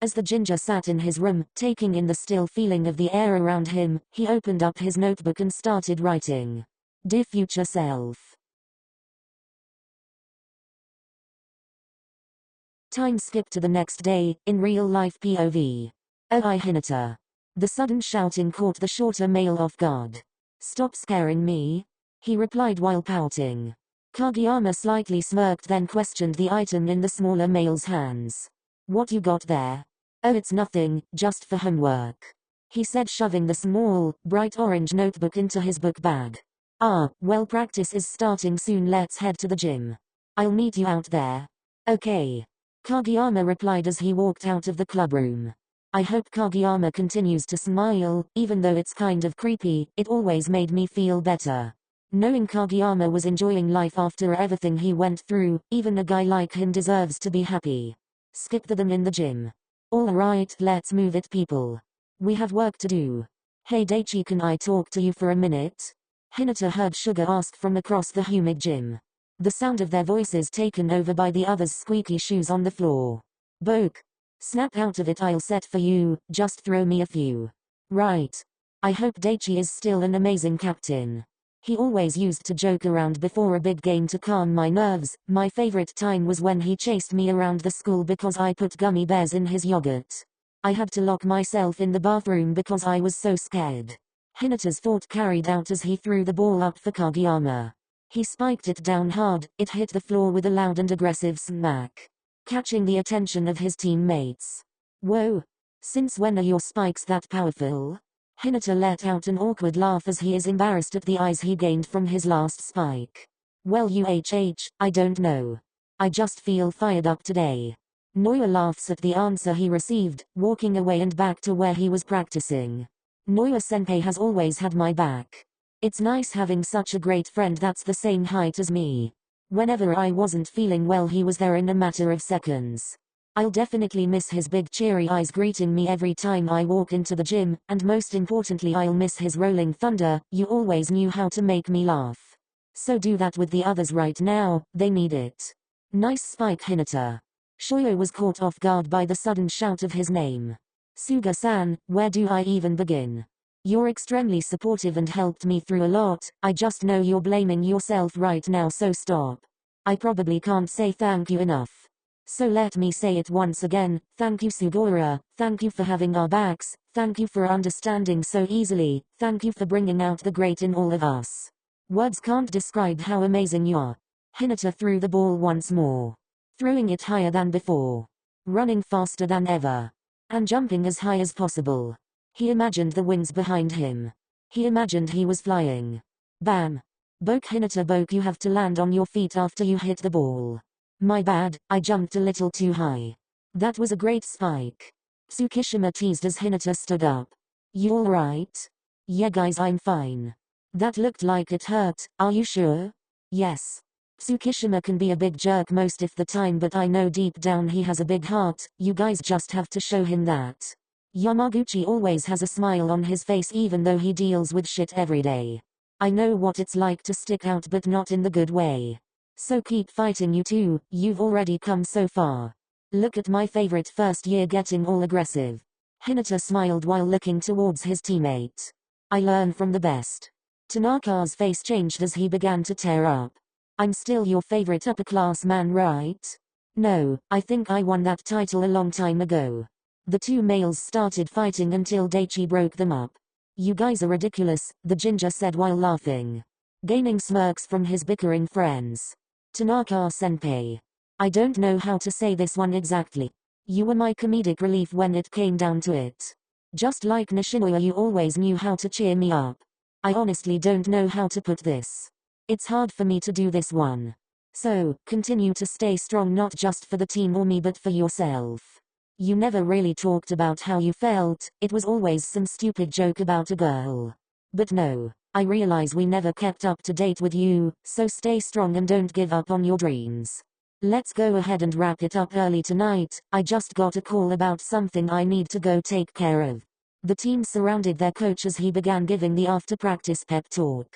As the ginger sat in his room, taking in the still feeling of the air around him, he opened up his notebook and started writing. Dear future self. Time skip to the next day, in real-life POV. Oh hi Hinata. The sudden shouting caught the shorter male off guard. Stop scaring me, he replied while pouting. Kageyama slightly smirked then questioned the item in the smaller male's hands. What you got there? Oh it's nothing, just for homework, he said shoving the small, bright orange notebook into his book bag. Ah, well practice is starting soon, let's head to the gym. I'll meet you out there. Okay, Kageyama replied as he walked out of the clubroom. I hope Kageyama continues to smile, even though it's kind of creepy, it always made me feel better. Knowing Kageyama was enjoying life after everything he went through, even a guy like him deserves to be happy. Skip the them in the gym. Alright, let's move it people. We have work to do. Hey Daichi, can I talk to you for a minute? Hinata heard Sugar ask from across the humid gym. The sound of their voices taken over by the others' squeaky shoes on the floor. Boke. Snap out of it, I'll set for you, just throw me a few. Right. I hope Daichi is still an amazing captain. He always used to joke around before a big game to calm my nerves. My favorite time was when he chased me around the school because I put gummy bears in his yogurt. I had to lock myself in the bathroom because I was so scared. Hinata's thought carried out as he threw the ball up for Kageyama. He spiked it down hard, it hit the floor with a loud and aggressive smack, catching the attention of his teammates. Whoa! Since when are your spikes that powerful? Hinata let out an awkward laugh as he is embarrassed at the eyes he gained from his last spike. Well I don't know. I just feel fired up today. Noya laughs at the answer he received, walking away and back to where he was practicing. Noya-senpai has always had my back. It's nice having such a great friend that's the same height as me. Whenever I wasn't feeling well he was there in a matter of seconds. I'll definitely miss his big cheery eyes greeting me every time I walk into the gym, and most importantly I'll miss his rolling thunder. You always knew how to make me laugh. So do that with the others right now, they need it. Nice spike Hinata. Shoyo was caught off guard by the sudden shout of his name. Suga-san, where do I even begin? You're extremely supportive and helped me through a lot. I just know you're blaming yourself right now, so stop. I probably can't say thank you enough. So let me say it once again, thank you Sugora, thank you for having our backs, thank you for understanding so easily, thank you for bringing out the great in all of us. Words can't describe how amazing you are. Hinata threw the ball once more, throwing it higher than before, running faster than ever, and jumping as high as possible. He imagined the wings behind him. He imagined he was flying. Bam! Boke Hinata boke, you have to land on your feet after you hit the ball. My bad, I jumped a little too high. That was a great spike. Tsukishima teased as Hinata stood up. You alright? Yeah guys, I'm fine. That looked like it hurt, are you sure? Yes. Tsukishima can be a big jerk most of the time, but I know deep down he has a big heart. You guys just have to show him that. Yamaguchi always has a smile on his face even though he deals with shit every day. I know what it's like to stick out, but not in the good way. So keep fighting you two, you've already come so far. Look at my favorite first year getting all aggressive. Hinata smiled while looking towards his teammate. I learn from the best. Tanaka's face changed as he began to tear up. I'm still your favorite upperclassman, right? No, I think I won that title a long time ago. The two males started fighting until Daichi broke them up. You guys are ridiculous, the ginger said while laughing, gaining smirks from his bickering friends. Tanaka-senpai. I don't know how to say this one exactly. You were my comedic relief when it came down to it. Just like Nishinoya, you always knew how to cheer me up. I honestly don't know how to put this. It's hard for me to do this one. So, continue to stay strong, not just for the team or me but for yourself. You never really talked about how you felt, it was always some stupid joke about a girl. But no, I realize we never kept up to date with you, so stay strong and don't give up on your dreams. Let's go ahead and wrap it up early tonight. I just got a call about something I need to go take care of. The team surrounded their coach as he began giving the after-practice pep talk.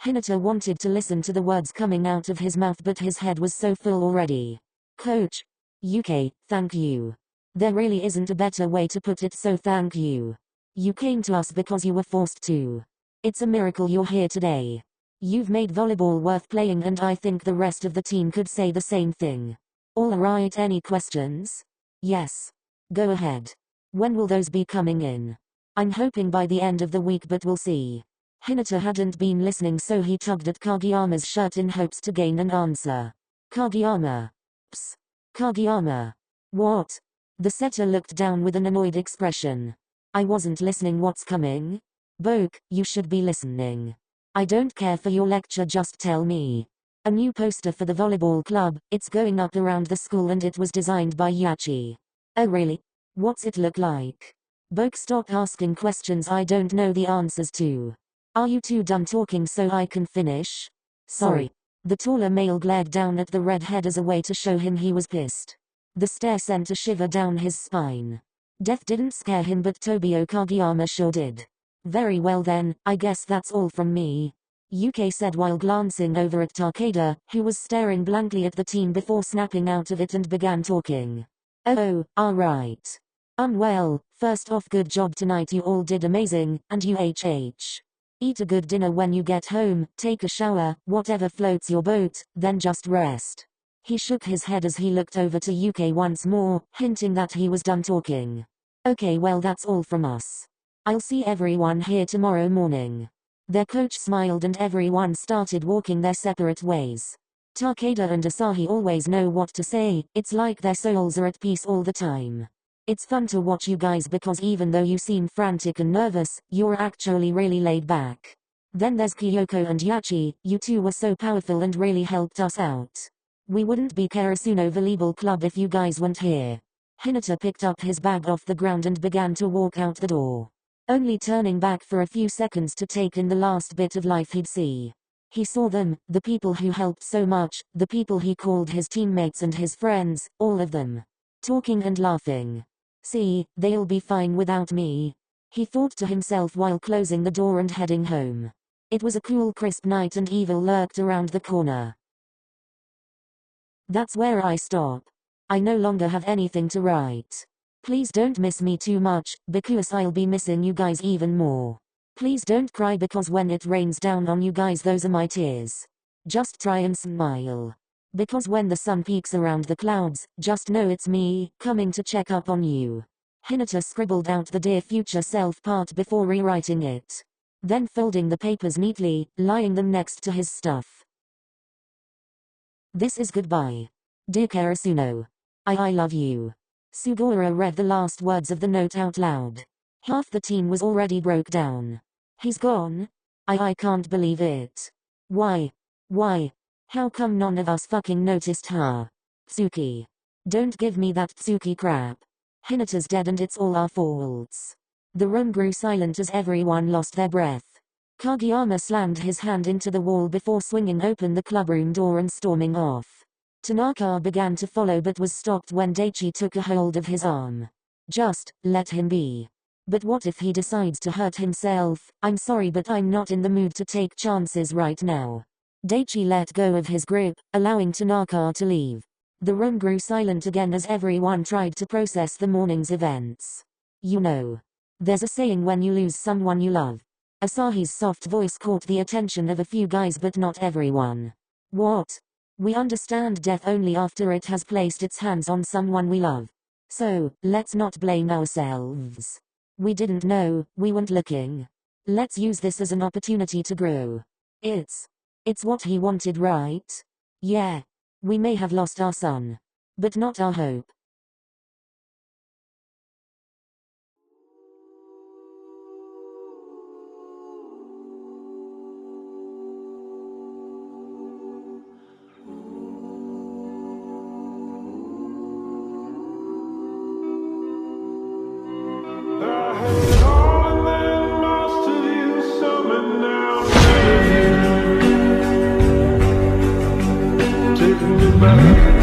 Hinata wanted to listen to the words coming out of his mouth, but his head was so full already. Coach. UK, thank you. There really isn't a better way to put it, so thank you. You came to us because you were forced to. It's a miracle you're here today. You've made volleyball worth playing, and I think the rest of the team could say the same thing. All right, any questions? Yes. Go ahead. When will those be coming in? I'm hoping by the end of the week, but we'll see. Hinata hadn't been listening, so he tugged at Kageyama's shirt in hopes to gain an answer. Kageyama. Psst. Kageyama. What? The setter looked down with an annoyed expression. I wasn't listening. What's coming? Boke, you should be listening. I don't care for your lecture, just tell me. A new poster for the volleyball club, it's going up around the school and it was designed by Yachi. Oh really? What's it look like? Boke, stop asking questions I don't know the answers to. Are you two done talking so I can finish? Sorry. The taller male glared down at the redhead as a way to show him he was pissed. The stare sent a shiver down his spine. Death didn't scare him, but Tobio Kageyama sure did. Very well then, I guess that's all from me. Yuki said while glancing over at Takeda, who was staring blankly at the team before snapping out of it and began talking. Oh, alright. Well, first off, good job tonight, you all did amazing, and you eat a good dinner when you get home, take a shower, whatever floats your boat, then just rest. He shook his head as he looked over to Yuki once more, hinting that he was done talking. Okay, well that's all from us. I'll see everyone here tomorrow morning. Their coach smiled and everyone started walking their separate ways. Takeda and Asahi always know what to say, it's like their souls are at peace all the time. It's fun to watch you guys because even though you seem frantic and nervous, you're actually really laid back. Then there's Kyoko and Yachi, you two were so powerful and really helped us out. We wouldn't be Karasuno Volleyball Club if you guys weren't here. Hinata picked up his bag off the ground and began to walk out the door. Only turning back for a few seconds to take in the last bit of life he'd see. He saw them, the people who helped so much, the people he called his teammates and his friends, all of them. Talking and laughing. See, they'll be fine without me. He thought to himself while closing the door and heading home. It was a cool, crisp night and evil lurked around the corner. That's where I stop. I no longer have anything to write. Please don't miss me too much, because I'll be missing you guys even more. Please don't cry because when it rains down on you guys, those are my tears. Just try and smile. Because when the sun peeks around the clouds, just know it's me, coming to check up on you. Hinata scribbled out the dear future self part before rewriting it. Then folding the papers neatly, lying them next to his stuff. This is goodbye. Dear Karasuno. I love you. Sugawara read the last words of the note out loud. Half the team was already broke down. He's gone? I can't believe it. Why? How come none of us fucking noticed her? Tsuki. Don't give me that Tsuki crap. Hinata's dead and it's all our faults. The room grew silent as everyone lost their breath. Kageyama slammed his hand into the wall before swinging open the clubroom door and storming off. Tanaka began to follow but was stopped when Daichi took a hold of his arm. Just, let him be. But what if he decides to hurt himself? I'm sorry but I'm not in the mood to take chances right now. Daichi let go of his grip, allowing Tanaka to leave. The room grew silent again as everyone tried to process the morning's events. You know. There's a saying when you lose someone you love. Asahi's soft voice caught the attention of a few guys but not everyone. What? We understand death only after it has placed its hands on someone we love. So, let's not blame ourselves. We didn't know, we weren't looking. Let's use this as an opportunity to grow. It's what he wanted, right? Yeah. We may have lost our son. But not our hope. Taking me back.